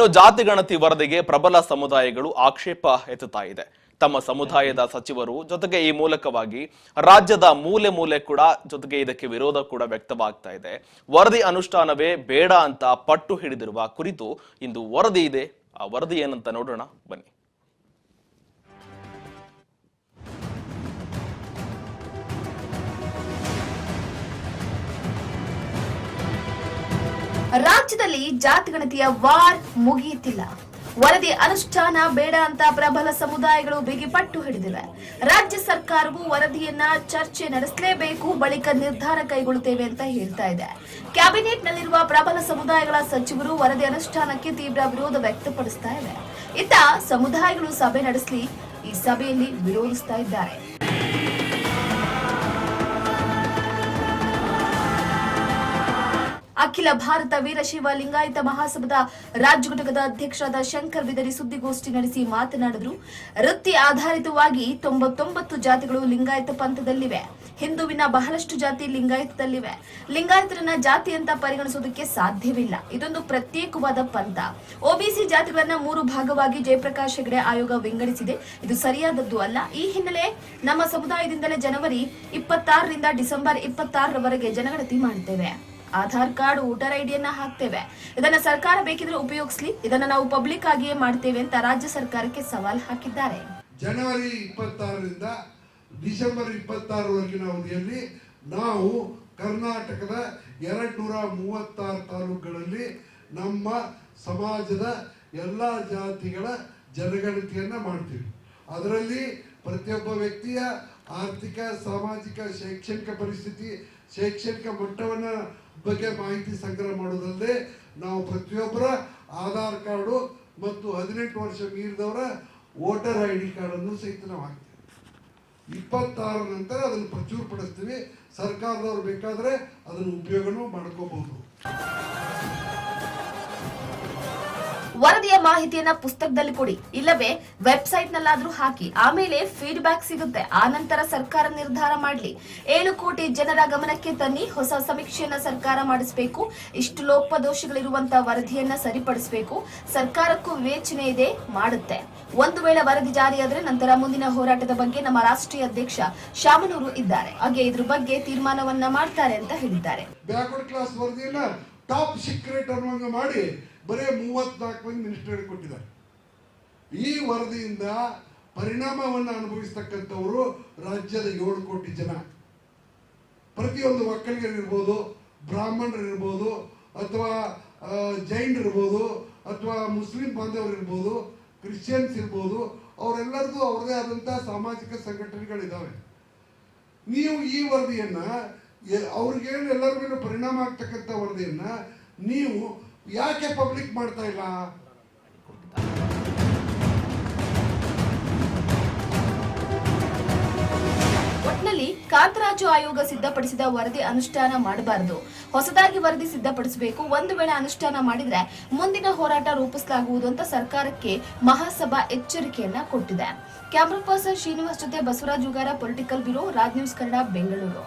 ಇನ್ನು ಜಾತಿ ಗಣತಿ ವರದಿಗೆ ಪ್ರಬಲ ಸಮುದಾಯಗಳು ಆಕ್ಷೇಪ ಎತ್ತುತ್ತಾ ಇದೆ. ತಮ್ಮ ಸಮುದಾಯದ ಸಚಿವರು ಜೊತೆಗೆ ಈ ಮೂಲಕವಾಗಿ ರಾಜ್ಯದ ಮೂಲೆ ಮೂಲೆ ಕೂಡ ಜೊತೆಗೆ ಇದಕ್ಕೆ ವಿರೋಧ ಕೂಡ ವ್ಯಕ್ತವಾಗ್ತಾ ಇದೆ. ವರದಿ ಅನುಷ್ಠಾನವೇ ಬೇಡ ಅಂತ ಪಟ್ಟು ಹಿಡಿದಿರುವ ಕುರಿತು ಇಂದು ವರದಿ ಇದೆ. ಆ ವರದಿ ಏನಂತ ನೋಡೋಣ ಬನ್ನಿ. ರಾಜ್ಯದಲ್ಲಿ ಜಾತಿಗಣತಿಯ ವಾರ್ ಮುಗಿಯುತ್ತಿಲ್ಲ. ವರದಿ ಅನುಷ್ಠಾನ ಬೇಡ ಅಂತ ಪ್ರಬಲ ಸಮುದಾಯಗಳು ಬಿಗಿಪಟ್ಟು ಹಿಡಿದಿವೆ. ರಾಜ್ಯ ಸರ್ಕಾರವು ವರದಿಯನ್ನ ಚರ್ಚೆ ನಡೆಸಲೇಬೇಕು, ಬಳಿಕ ನಿರ್ಧಾರ ಕೈಗೊಳ್ಳುತ್ತೇವೆ ಅಂತ ಹೇಳ್ತಾ ಇದೆ. ಕ್ಯಾಬಿನೆಟ್ನಲ್ಲಿರುವ ಪ್ರಬಲ ಸಮುದಾಯಗಳ ಸಚಿವರು ವರದಿ ಅನುಷ್ಠಾನಕ್ಕೆ ತೀವ್ರ ವಿರೋಧ ವ್ಯಕ್ತಪಡಿಸ್ತಾ ಇವೆ. ಇತ್ತ ಸಮುದಾಯಗಳು ಸಭೆ ನಡೆಸಲಿ, ಈ ಸಭೆಯಲ್ಲಿ ವಿರೋಧಿಸ್ತಾ ಇದ್ದಾರೆ. ಅಖಿಲ ಭಾರತ ವೀರಶೈವ ಲಿಂಗಾಯತ ಮಹಾಸಭಾದ ರಾಜ್ಯ ಘಟಕದ ಅಧ್ಯಕ್ಷರಾದ ಶಂಕರ್ ಬಿದರಿ ಸುದ್ದಿಗೋಷ್ಠಿ ನಡೆಸಿ ಮಾತನಾಡಿದರು. ವೃತ್ತಿ ಆಧಾರಿತವಾಗಿ 99 ಜಾತಿಗಳು ಲಿಂಗಾಯತ ಪಂಥದಲ್ಲಿವೆ. ಹಿಂದುವಿನ ಬಹಳಷ್ಟು ಜಾತಿ ಲಿಂಗಾಯತದಲ್ಲಿವೆ. ಲಿಂಗಾಯತರನ್ನ ಜಾತಿ ಅಂತ ಪರಿಗಣಿಸುವುದಕ್ಕೆ ಸಾಧ್ಯವಿಲ್ಲ. ಇದೊಂದು ಪ್ರತ್ಯೇಕವಾದ ಪಂಥ. ಒಬಿಸಿ ಜಾತಿಗಳನ್ನ 3 ಭಾಗವಾಗಿ ಜಯಪ್ರಕಾಶ್ ಹೆಗಡೆ ಆಯೋಗ ವಿಂಗಡಿಸಿದೆ. ಇದು ಸರಿಯಾದದ್ದು ಅಲ್ಲ. ಈ ಹಿನ್ನೆಲೆ ನಮ್ಮ ಸಮುದಾಯದಿಂದಲೇ ಜನವರಿ 26ರಿಂದ ಡಿಸೆಂಬರ್ 26ರವರೆಗೆ ಜನಗಣತಿ ಮಾಡುತ್ತೇವೆ. ಆಧಾರ್ ಕಾರ್ಡ್, ವೋಟರ್ ಐಡಿಯನ್ನ ಹಾಕ್ತೇವೆ. ಇದನ್ನ ಸರ್ಕಾರ ಬೇಕಿದ್ರೆ ಉಪಯೋಗಿಸಲಿ. ಇದನ್ನ ನಾವು ಪಬ್ಲಿಕ್ ಆಗಿಯೇ ಮಾಡ್ತೇವೆ ಅಂತ ರಾಜ್ಯ ಸರ್ಕಾರಕ್ಕೆ ಸವಾಲು ಹಾಕಿದ್ದಾರೆ. ಜನವರಿ 26ರಿಂದ ಡಿಸೆಂಬರ್ 26ರವರೆಗಿನ ಅವಧಿಯಲ್ಲಿ ನಾವು ಕರ್ನಾಟಕದ 236 ತಾಲೂಕುಗಳಲ್ಲಿ ನಮ್ಮ ಸಮಾಜದ ಎಲ್ಲ ಜಾತಿಗಳ ಜನಗಣತಿಯನ್ನ ಮಾಡ್ತೀವಿ. ಅದರಲ್ಲಿ ಪ್ರತಿಯೊಬ್ಬ ವ್ಯಕ್ತಿಯ ಆರ್ಥಿಕ, ಸಾಮಾಜಿಕ, ಶೈಕ್ಷಣಿಕ ಪರಿಸ್ಥಿತಿ, ಶೈಕ್ಷಣಿಕ ಮಟ್ಟವನ್ನ ಬಗ್ಗೆ ಮಾಹಿತಿ ಸಂಗ್ರಹ ಮಾಡೋದಲ್ಲದೆ ನಾವು ಪ್ರತಿಯೊಬ್ಬರ ಆಧಾರ್ ಕಾರ್ಡು ಮತ್ತು 18 ವರ್ಷ ಮೀರಿದವರ ವೋಟರ್ ID ಕಾರ್ಡ್ ಅನ್ನು ಸಹಿತ ನಾವು ಹಾಕ್ತೀವಿ. 26 ನಂತರ ಅದನ್ನು ಪ್ರಚುರಪಡಿಸ್ತೀವಿ. ಸರ್ಕಾರದವರು ಬೇಕಾದ್ರೆ ಅದನ್ನು ಉಪಯೋಗನೂ ಮಾಡ್ಕೋಬಹುದು. ವರದಿಯ ಮಾಹಿತಿಯನ್ನ ಪುಸ್ತಕದಲ್ಲಿ ಕೊಡಿ, ಇಲ್ಲವೇ ವೆಬ್ಸೈಟ್ ನಲ್ಲಾದ್ರೂ ಹಾಕಿ. ಆಮೇಲೆ ಫೀಡ್ಬ್ಯಾಕ್ ಸಿಗುತ್ತೆ. ಆ ನಂತರ ಸರ್ಕಾರ ನಿರ್ಧಾರ ಮಾಡಲಿ. 7 ಕೋಟಿ ಜನರ ಗಮನಕ್ಕೆ ತನ್ನಿ. ಹೊಸ ಸಮೀಕ್ಷೆಯನ್ನ ಸರ್ಕಾರ ಮಾಡಿಸಬೇಕು. ಇಷ್ಟು ಲೋಪದೋಷಗಳಿರುವಂತಹ ವರದಿಯನ್ನ ಸರಿಪಡಿಸಬೇಕು. ಸರ್ಕಾರಕ್ಕೂ ವಿವೇಚನೆ ಇದೆ, ಮಾಡುತ್ತೆ. ಒಂದು ವೇಳೆ ವರದಿ ಜಾರಿಯಾದ್ರೆ ನಂತರ ಮುಂದಿನ ಹೋರಾಟದ ಬಗ್ಗೆ ನಮ್ಮ ರಾಷ್ಟ್ರೀಯ ಅಧ್ಯಕ್ಷ ಶಾಮನೂರು ಇದ್ದಾರೆ. ಹಾಗೆ ಇದ್ರ ಬಗ್ಗೆ ತೀರ್ಮಾನವನ್ನ ಮಾಡ್ತಾರೆ ಅಂತ ಹೇಳಿದ್ದಾರೆ. ಬ್ಯಾಕ್ವರ್ಡ್ ಕ್ಲಾಸ್ ವರದಿಯನ್ನ ಟಾಪ್ ಸೀಕ್ರೆಟ್ ಅನ್ನುವಂಗ ಮಾಡಿ ಬರೇ 34 ಮಂದಿ ಮಿನಿಸ್ಟರ್ ಕೊಟ್ಟಿದ್ದಾರೆ. ಈ ವರದಿಯಿಂದ ಪರಿಣಾಮವನ್ನು ಅನುಭವಿಸ್ತಕ್ಕಂಥವರು ರಾಜ್ಯದ 7 ಕೋಟಿ ಜನ. ಪ್ರತಿಯೊಂದು ಒಕ್ಕಲಿಗರಿರ್ಬೋದು, ಬ್ರಾಹ್ಮಣರಿರ್ಬೋದು, ಅಥವಾ ಜೈನರಿರ್ಬೋದು, ಅಥವಾ ಮುಸ್ಲಿಂ ಬಾಂಧವರಿರ್ಬೋದು, ಕ್ರಿಶ್ಚಿಯನ್ಸ್ ಇರ್ಬೋದು, ಅವರೆಲ್ಲರಿಗೂ ಅವರದೇ ಆದಂಥ ಸಾಮಾಜಿಕ ಸಂಘಟನೆಗಳಿದ್ದಾವೆ. ನೀವು ಈ ವರದಿಯನ್ನ ಅವ್ರಿಗೇನು ಎಲ್ಲರ ಮೇಲೆ ಪರಿಣಾಮ ಆಗ್ತಕ್ಕಂಥ ವರದಿಯನ್ನ ನೀವು ಯಾಕೆ ಪಬ್ಲಿಕ್ ಮಾಡ್ತಾ ಇಲ್ಲ? ಒಟ್ನಲ್ಲಿ ಕಾಂತರಾಜು ಆಯೋಗ ಸಿದ್ಧಪಡಿಸಿದ ವರದಿ ಅನುಷ್ಠಾನ ಮಾಡಬಾರದು. ಹೊಸದಾಗಿ ವರದಿ ಸಿದ್ಧಪಡಿಸಬೇಕು. ಒಂದು ವೇಳೆ ಅನುಷ್ಠಾನ ಮಾಡಿದ್ರೆ ಮುಂದಿನ ಹೋರಾಟ ರೂಪಿಸಲಾಗುವುದು ಅಂತ ಸರ್ಕಾರಕ್ಕೆ ಮಹಾಸಭಾ ಎಚ್ಚರಿಕೆಯನ್ನ ಕೊಟ್ಟಿದೆ. ಕ್ಯಾಮರಾ ಪರ್ಸನ್ ಶ್ರೀನಿವಾಸ್ ಜೊತೆ Basavaraj Ugar, political bureau, Raj news Kannada, Bengaluru.